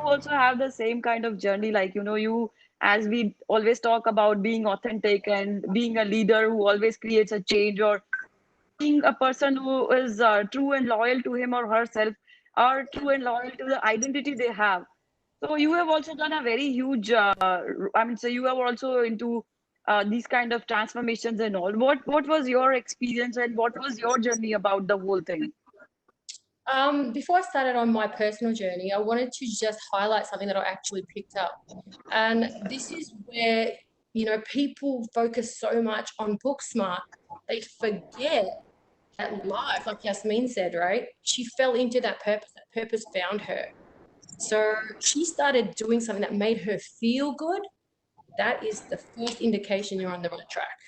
also have the same kind of journey, like, you, as we always talk about being authentic and being a leader who always creates a change, or being a person who is true and loyal to him or herself, or true and loyal to the identity they have. So you have also done a very huge, I mean, so you have also into these kind of transformations and all. What was your experience and what was your journey about the whole thing? Before I started on my personal journey, I wanted to just highlight something that I actually picked up. And this is where, people focus so much on book smart, they forget that life, like Yasmin said, right? She fell into that purpose. That purpose found her. So she started doing something that made her feel good. That is the first indication you're on the right track.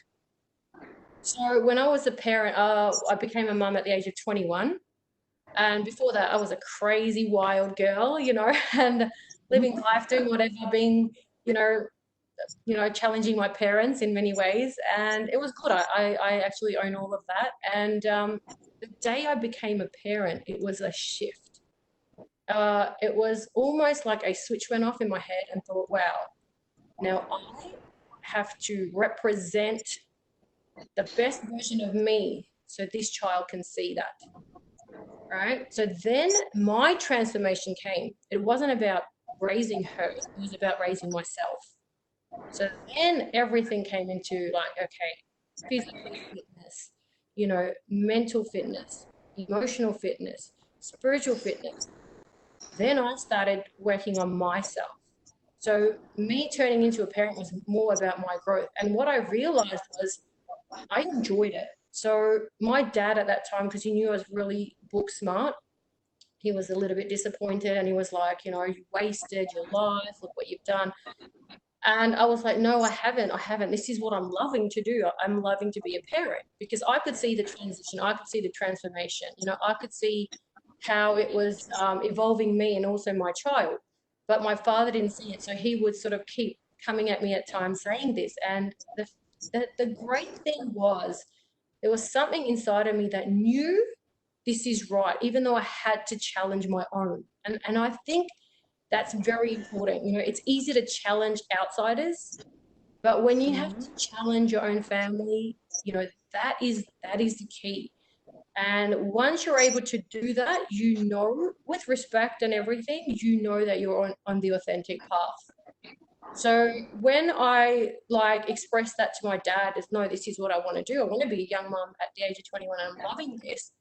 So when I was a parent, I became a mum at the age of 21. And before that, I was a crazy wild girl, and living life, doing whatever, being, you know, challenging my parents in many ways. And it was good. I actually own all of that. And the day I became a parent, it was a shift. It was almost like a switch went off in my head and thought, wow, now I have to represent the best version of me so this child can see that. Right. So then my transformation came. It wasn't about raising her, it was about raising myself. So then everything came into like, okay, physical fitness, mental fitness, emotional fitness, spiritual fitness. Then I started working on myself. So me turning into a parent was more about my growth. And what I realized was I enjoyed it. So my dad at that time, because he knew I was really book smart, he was a little bit disappointed and he was like, you wasted your life, look what you've done. And I was like, no, I haven't. I haven't. This is what I'm loving to do. I'm loving to be a parent because I could see the transition. I could see the transformation. I could see how it was evolving me and also my child. But my father didn't see it. So he would sort of keep coming at me at times saying this. And the great thing was there was something inside of me that knew this is right, even though I had to challenge my own. And I think that's very important. It's easy to challenge outsiders, but when you have to challenge your own family, that is the key. And once you're able to do that, with respect and everything, that you're on the authentic path. So when I expressed that to my dad, is no, this is what I want to do. I want to be a young mom at the age of 21. And I'm loving this.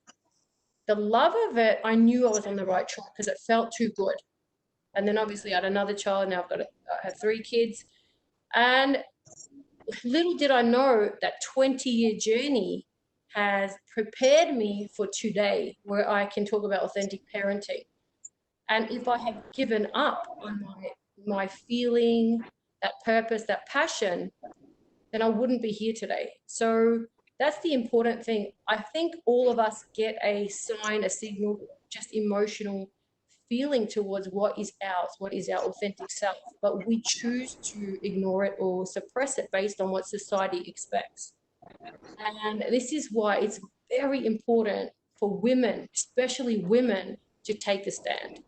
The love of it, I knew I was on the right track because it felt too good. And then obviously I had another child. Now I have 3 kids. And little did I know that 20-year journey has prepared me for today where I can talk about authentic parenting. And if I had given up on my feeling, that purpose, that passion, then I wouldn't be here today. So that's the important thing. I think all of us get a sign, a signal, just emotional feeling towards what is ours, what is our authentic self, but we choose to ignore it or suppress it based on what society expects. And this is why it's very important for women, especially women, to take a stand.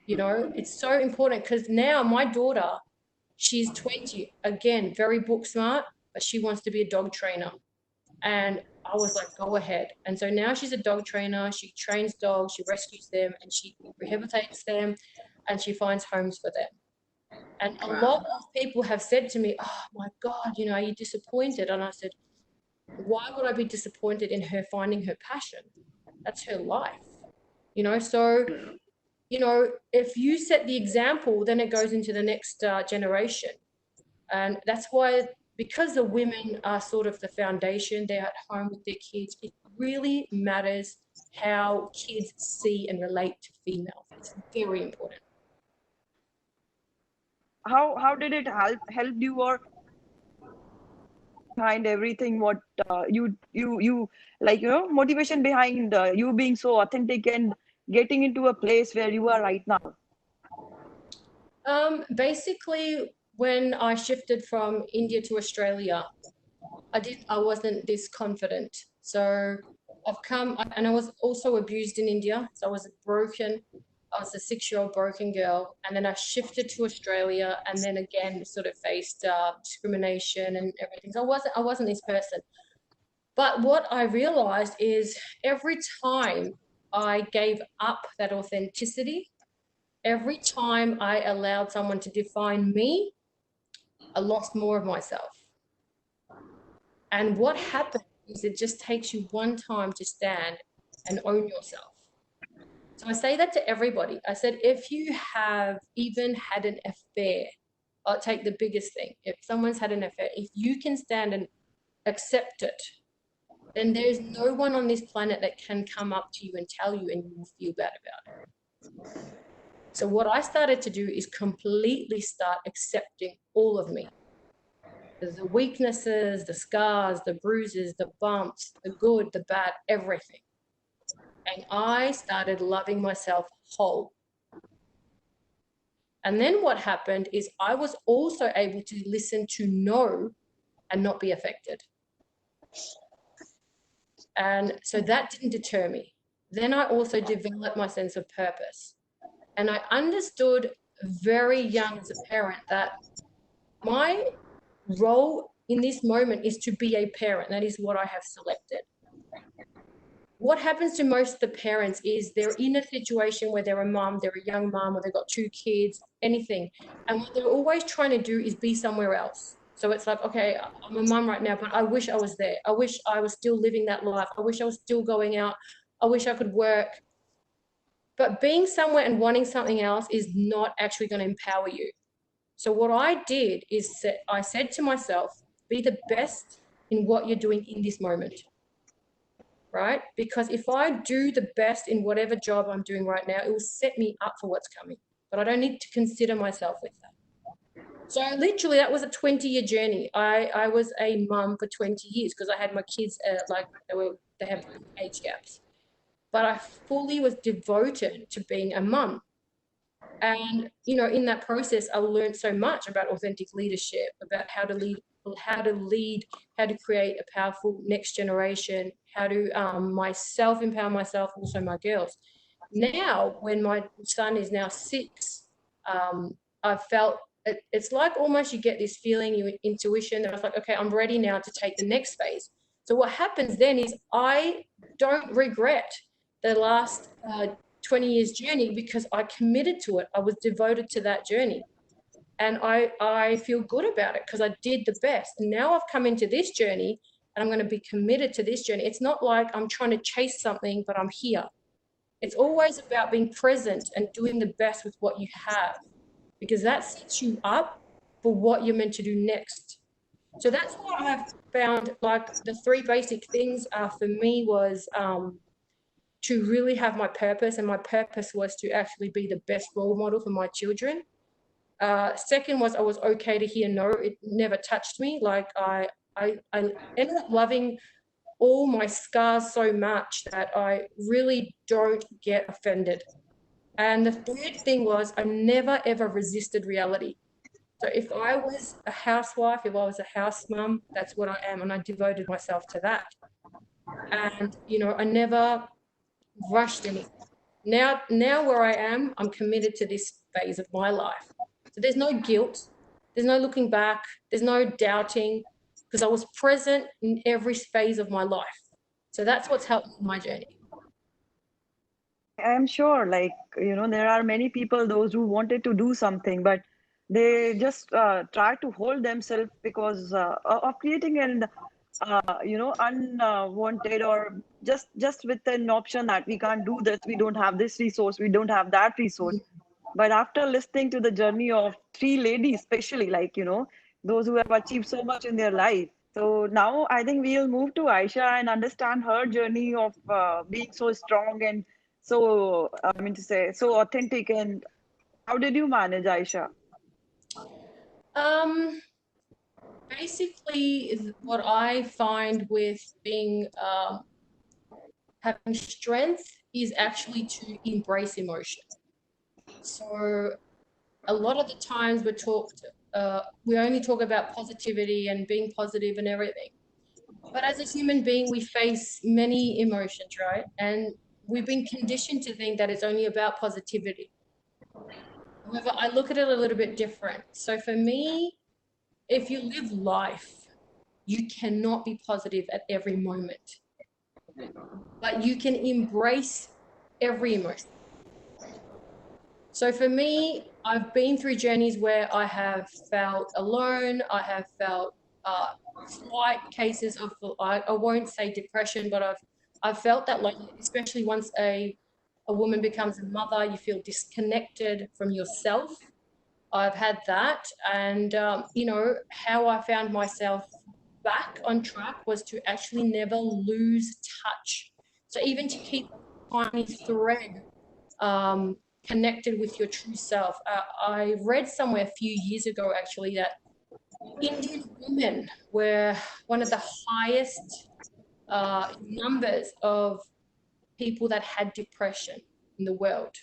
It's so important because now my daughter, she's 20, again, very book smart, but she wants to be a dog trainer. And I was like, go ahead. And so now she's a dog trainer. She trains dogs, she rescues them, and she rehabilitates them, and she finds homes for them. And a lot of people have said to me, oh my God, are you disappointed? And I said, why would I be disappointed in her finding her passion? That's her life. So if you set the example, then it goes into the next generation. And that's why, because the women are sort of the foundation, they're at home with their kids, it really matters how kids see and relate to females. It's very important. How did it help you, or behind everything, what you like, motivation behind you being so authentic and getting into a place where you are right now? Basically, when I shifted from India to Australia, I wasn't this confident. So and I was also abused in India. So I was broken. I was a 6-year-old broken girl, and then I shifted to Australia, and then again sort of faced discrimination and everything. So I wasn't this person. But what I realized is every time I gave up that authenticity, every time I allowed someone to define me, I lost more of myself. And what happens is it just takes you one time to stand and own yourself. So I say that to everybody. I said, if you have even had an affair, I'll take the biggest thing. If someone's had an affair, if you can stand and accept it, then there's no one on this planet that can come up to you and tell you and you will feel bad about it. So what I started to do is completely start accepting all of me. The weaknesses, the scars, the bruises, the bumps, the good, the bad, everything. And I started loving myself whole. And then what happened is I was also able to listen to no and not be affected. And so that didn't deter me. Then I also developed my sense of purpose. And I understood very young as a parent that my role in this moment is to be a parent. That is what I have selected. What happens to most of the parents is they're in a situation where they're a mum, they're a young mum, or they've got 2 kids, anything. And what they're always trying to do is be somewhere else. So it's like, okay, I'm a mum right now, but I wish I was there. I wish I was still living that life. I wish I was still going out. I wish I could work. But being somewhere and wanting something else is not actually going to empower you. So what I did is I said to myself, be the best in what you're doing in this moment, right? Because if I do the best in whatever job I'm doing right now, it will set me up for what's coming. But I don't need to consider myself with that. So literally that was a 20-year journey. I was a mum for 20 years because I had my kids they have age gaps. But I fully was devoted to being a mum. And, you know, in that process, I learned so much about authentic leadership, about how to lead, how to create a powerful next generation, how to myself empower myself, also my girls. Now, when my son is now 6, I felt it's like almost you get this feeling, your intuition that I was like, okay, I'm ready now to take the next phase. So what happens then is I don't regret the last 20 years journey because I committed to it. I was devoted to that journey. And I feel good about it because I did the best. And now I've come into this journey and I'm going to be committed to this journey. It's not like I'm trying to chase something, but I'm here. It's always about being present and doing the best with what you have because that sets you up for what you're meant to do next. So that's what I've found, like the 3 basic things for me was to really have my purpose, and my purpose was to actually be the best role model for my children. Second was I was okay to hear no. It never touched me. Like I ended up loving all my scars so much that I really don't get offended. And the third thing was I never ever resisted reality. So if I was a housewife, if I was a house mum, that's what I am, and I devoted myself to that. And you know, I never rushed anything. Now where I am, I'm committed to this phase of my life. So there's no guilt, there's no looking back, there's no doubting, because I was present in every phase of my life. So that's what's helped my journey. I'm sure, like, there are many people, those who wanted to do something, but they just try to hold themselves because of creating an, unwanted, or just with an option that we can't do this, we don't have this resource, we don't have that resource. But after listening to the journey of 3 ladies, especially, like, those who have achieved so much in their life. So now I think we'll move to Aisha and understand her journey of being so strong and so, I mean to say, so authentic. And how did you manage, Aisha? Basically, what I find with being having strength is actually to embrace emotion. So a lot of the times we only talk about positivity and being positive and everything. But as a human being, we face many emotions, right? And we've been conditioned to think that it's only about positivity. However, I look at it a little bit different. So for me, if you live life, you cannot be positive at every moment, but you can embrace every emotion. So for me, I've been through journeys where I have felt alone. I have felt slight cases of, I won't say depression, but I've felt that, like, especially once a woman becomes a mother, you feel disconnected from yourself. I've had that. And, you know, how I found myself back on track was to actually never lose touch. So even to keep a tiny thread connected with your true self. I read somewhere a few years ago, actually, that Indian women were one of the highest numbers of people that had depression in the world.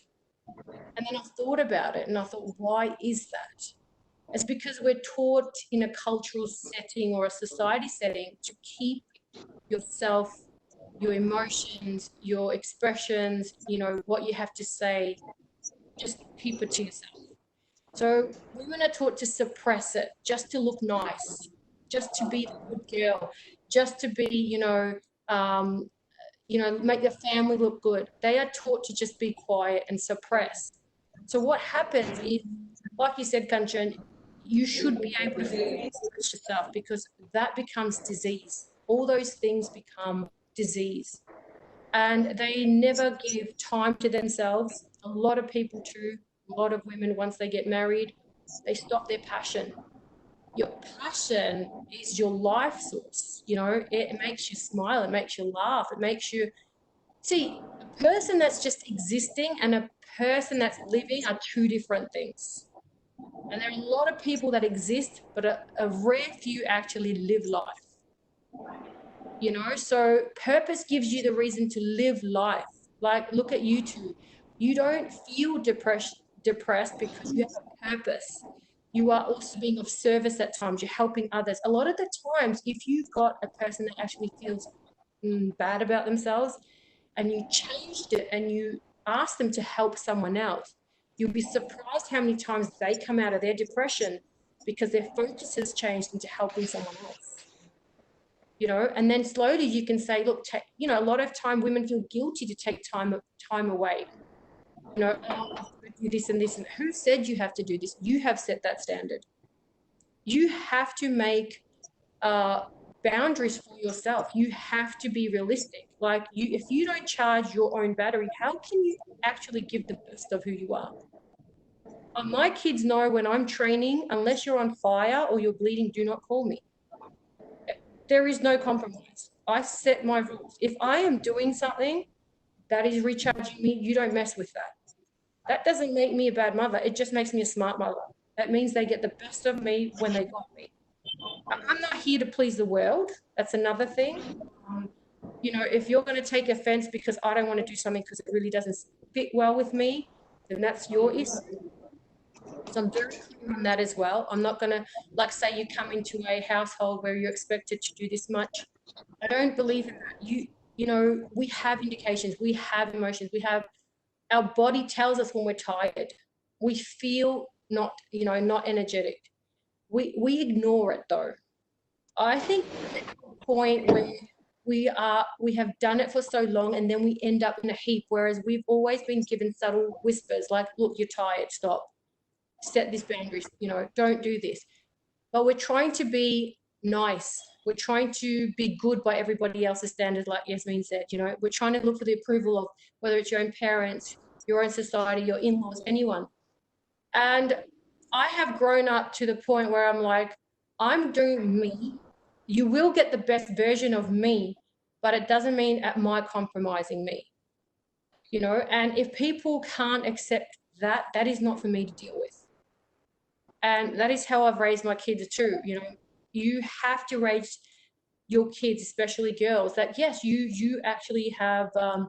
And then I thought about it and I thought, why is that? It's because we're taught in a cultural setting or a society setting to keep yourself, your emotions, your expressions, you know, what you have to say, just keep it to yourself. So women are taught to suppress it, just to look nice, just to be the good girl, just to be, make their family look good. They are taught to just be quiet and suppress. So what happens is, like you said, Kanchan, you should be able to fully express yourself, because that becomes disease. All those things become disease. And they never give time to themselves. A lot of people too, a lot of women, once they get married, they stop their passion. Your passion is your life source. You know, it makes you smile, it makes you laugh, it makes you see. A person that's just existing and a person that's living are two different things. And there are a lot of people that exist, but a rare few actually live life. You know, so purpose gives you the reason to live life. Like, look at you two. You don't feel depressed because you have a purpose. You are also being of service at times. You're helping others. A lot of the times, if you've got a person that actually feels bad about themselves and you changed it and you ask them to help someone else, you'll be surprised how many times they come out of their depression because their focus has changed into helping someone else. You know, and then slowly you can say, look, a lot of time women feel guilty to take time away. You know, oh, I've got to do this and this. And who said you have to do this? You have set that standard. You have to make boundaries for yourself. You have to be realistic. Like, if you don't charge your own battery, how can you actually give the best of who you are? My kids know when I'm training, unless you're on fire or you're bleeding, do not call me. There is no compromise. I set my rules. If I am doing something that is recharging me, you don't mess with that. That doesn't make me a bad mother. It just makes me a smart mother. That means they get the best of me when they got me. I'm not here to please the world. That's another thing. You know, if you're going to take offense because I don't want to do something because it really doesn't fit well with me, then that's your issue. So I'm very clear on that as well. I'm not going to, like, say you come into a household where you're expected to do this much. I don't believe in that. You know, we have indications, we have emotions, our body tells us when we're tired. We feel not energetic. We ignore it though. I think at the point where we have done it for so long and then we end up in a heap, whereas we've always been given subtle whispers like, look, you're tired, stop. Set this boundaries, don't do this. But we're trying to be nice. We're trying to be good by everybody else's standards, like Yasmin said. We're trying to look for the approval of whether it's your own parents, your own society, your in-laws, anyone. And I have grown up to the point where I'm like, I'm doing me. You will get the best version of me, but it doesn't mean at my compromising me. And if people can't accept that, that is not for me to deal with. And that is how I've raised my kids too. You have to raise your kids, especially girls, that yes, you actually have a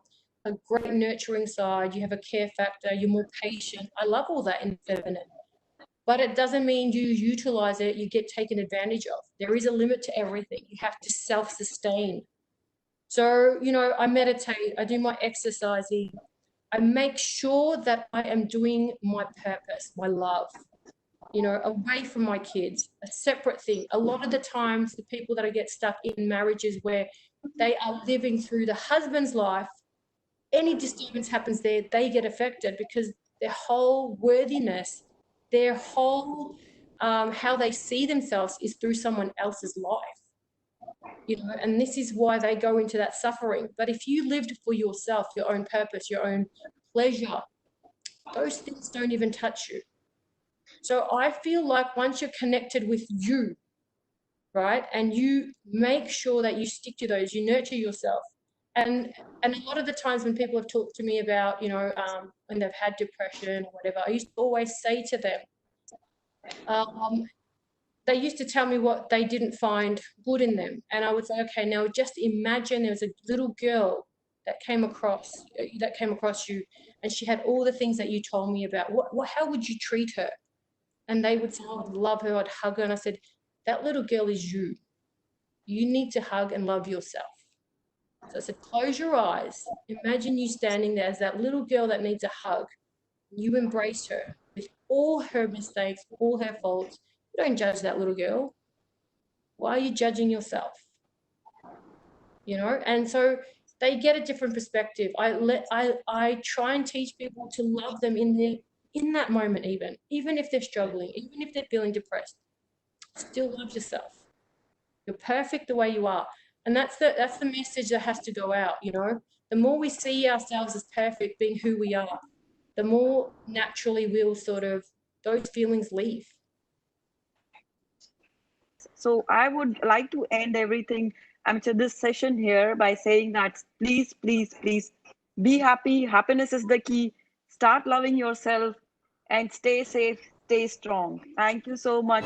great nurturing side, you have a care factor, you're more patient. I love all that in feminine. But it doesn't mean you utilize it, you get taken advantage of. There is a limit to everything. You have to self-sustain. So, you know, I meditate, I do my exercising, I make sure that I am doing my purpose, my love, you know, away from my kids, a separate thing. A lot of the times, the people that I get stuck in marriages where they are living through the husband's life, any disturbance happens there, they get affected because their whole worthiness, their whole how they see themselves is through someone else's life, you know, and this is why they go into that suffering. But if you lived for yourself, your own purpose, your own pleasure, those things don't even touch you. So I feel like once you're connected with you, right, and you make sure that you stick to those, you nurture yourself. And a lot of the times when people have talked to me about, you know, when they've had depression or whatever, I used to always say to them, they used to tell me what they didn't find good in them. And I would say, okay, now just imagine there was a little girl that came across you, and she had all the things that you told me about. How would you treat her? And they would say, oh, I'd love her, I'd hug her. And I said, that little girl is you. You need to hug and love yourself. So I said, close your eyes. Imagine you standing there as that little girl that needs a hug. You embrace her with all her mistakes, all her faults. You don't judge that little girl. Why are you judging yourself? You know, and so they get a different perspective. I try and teach people to love them in that moment, even if they're struggling, even if they're feeling depressed. Still love yourself. You're perfect the way you are. And that's the message that has to go out, you know. The more we see ourselves as perfect, being who we are, the more naturally we'll sort of, those feelings leave. So I would like to end everything, to this session here by saying that please, please, please be happy. Happiness is the key. Start loving yourself and stay safe, stay strong. Thank you so much.